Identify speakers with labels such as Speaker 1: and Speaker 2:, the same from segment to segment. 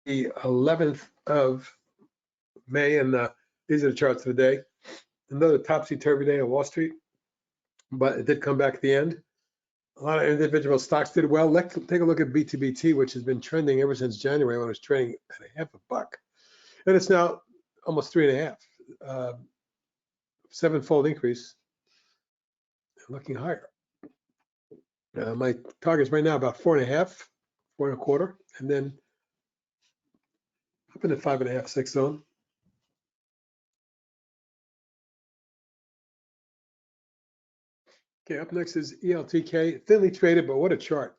Speaker 1: 11th of May, and these are the charts of the day. Another topsy-turvy day on Wall Street, but it did come back at the end. A lot of individual stocks did well. Let's take a look at BTBT, which has been trending ever since January when it was trading at $0.50, and it's now almost 3.5, sevenfold increase, looking higher. My target is right now about 4.5, 4.25, and then up in the 5.5, 6 zone. Okay, up next is Eltk, thinly traded, but what a chart.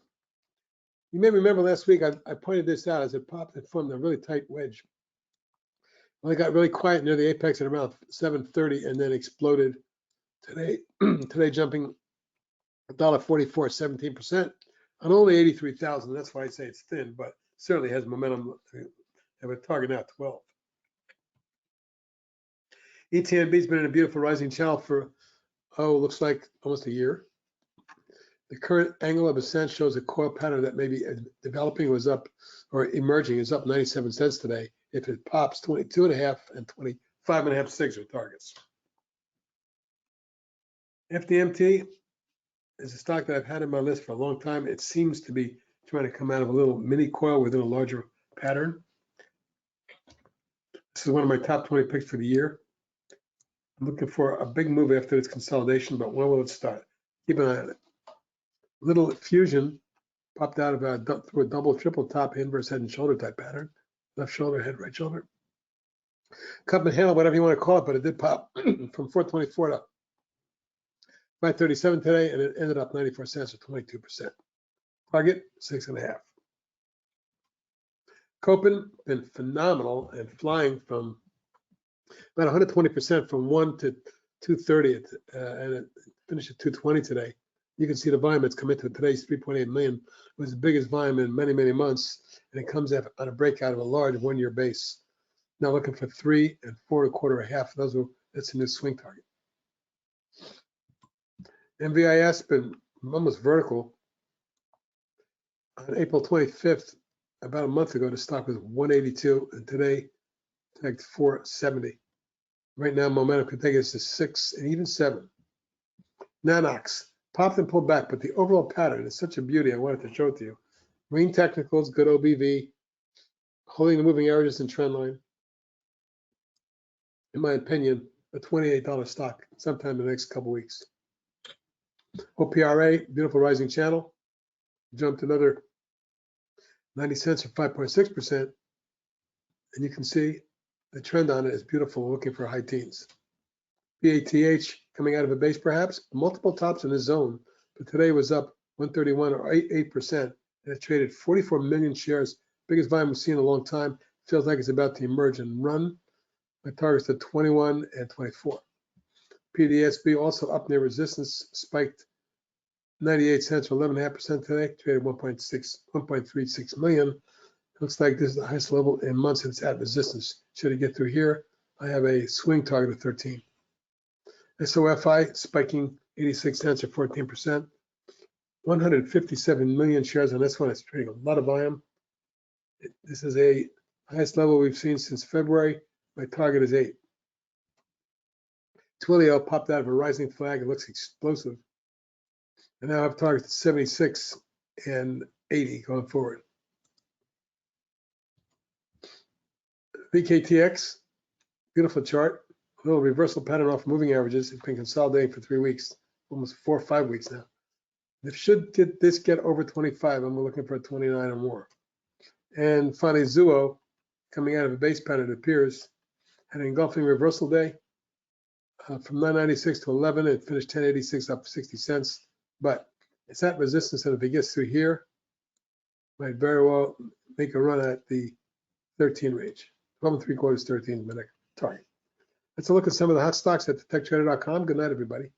Speaker 1: You may remember last week I pointed this out as it popped and formed a really tight wedge. Well, it got really quiet near the apex at around 7:30 and then exploded today. Today jumping $1.44, 17% on only 83,000. That's why I say it's thin, but certainly has momentum. Have a target now at 12. ETNB has been in a beautiful rising channel for looks like almost a year. The current angle of ascent shows a coil pattern that may be developing, was up or emerging, is up 97 cents today. If it pops, 22.5 and 25.5 SIGs are targets. FDNT is a stock that I've had in my list for a long time. It seems to be trying to come out of a little mini coil within a larger pattern. This is one of my top 20 picks for the year. I'm looking for a big move after its consolidation, but when will it start? Keep an eye on it. Little fusion popped out of through a double, triple top inverse head and shoulder type pattern. Left shoulder, head, right shoulder. Cup and handle, whatever you want to call it, but it did pop from 424 to 537 today, and it ended up 94 cents or 22%. Target 6.5. KOPN been phenomenal and flying from about 120% from 1 to 230, and it finished at 220 today. You can see the volume that's come into today's 3.8 million. It was the biggest volume in many, many months, and it comes on a breakout of a large one-year base. Now looking for 3 and 4.25 half. That's a new swing target. MVIS been almost vertical. On April 25th, about a month ago, the stock was 182, and today tagged 470. Right now, momentum could take us to 6 and even 7. NNOX popped and pulled back, but the overall pattern is such a beauty. I wanted to show it to you. Green technicals, good OBV, holding the moving averages and trend line. In my opinion, a $28 stock sometime in the next couple weeks. OPRA, beautiful rising channel, jumped another 90 cents or 5.6%, and you can see the trend on it is beautiful, looking for high teens. BTBT coming out of a base perhaps, multiple tops in this zone, but today was up 131 or 8%, and it traded 44 million shares, biggest volume we've seen in a long time. Feels like it's about to emerge and run. My targets at 21 and 24. PDSB also up near resistance, spiked 98 cents or 11.5% today, traded 1.36 million. Looks like this is the highest level in months and it's at resistance. Should it get through here, I have a swing target of 13. SOFI spiking 86 cents or 14%. 157 million shares on this one. It's trading a lot of volume. This is a highest level we've seen since February. My target is 8. Twlo popped out of a rising flag. It looks explosive. And now I have targets at 76 and 80 going forward. VKTX, beautiful chart. A little reversal pattern off moving averages. It's been consolidating for 3 weeks, almost 4 or 5 weeks now. If should this get over 25, I'm looking for a 29 or more. And finally, Zuo, coming out of a base pattern, it appears, had an engulfing reversal day from 996 to 11. It finished 1086, up 60 cents. But it's at resistance, and if it gets through here, might very well make a run at the 13 range. 12.75, 13 minute target. Let's look at some of the hot stocks at techtrader.com. Good night, everybody.